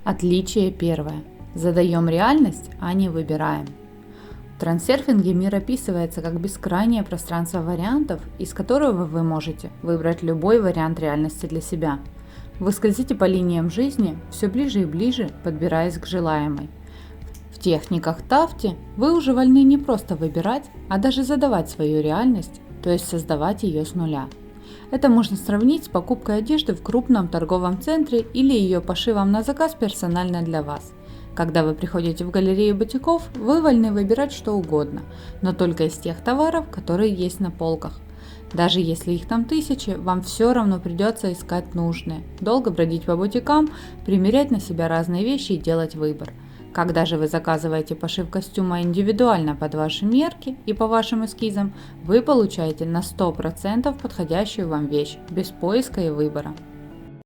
Отличие первое. Задаем реальность, а не выбираем. В трансерфинге мир описывается как бескрайнее пространство вариантов, из которого вы можете выбрать любой вариант реальности для себя. Вы скользите по линиям жизни все ближе и ближе, подбираясь к желаемой. В техниках Тафти вы уже вольны не просто выбирать, а даже задавать свою реальность, то есть создавать ее с нуля. Это можно сравнить с покупкой одежды в крупном торговом центре или ее пошивом на заказ персонально для вас. Когда вы приходите в галерею бутиков, вы вольны выбирать что угодно, но только из тех товаров, которые есть на полках. Даже если их там тысячи, вам все равно придется искать нужные, долго бродить по бутикам, примерять на себя разные вещи и делать выбор. Когда же вы заказываете пошив костюма индивидуально под ваши мерки и по вашим эскизам, вы получаете на 100% подходящую вам вещь, без поиска и выбора.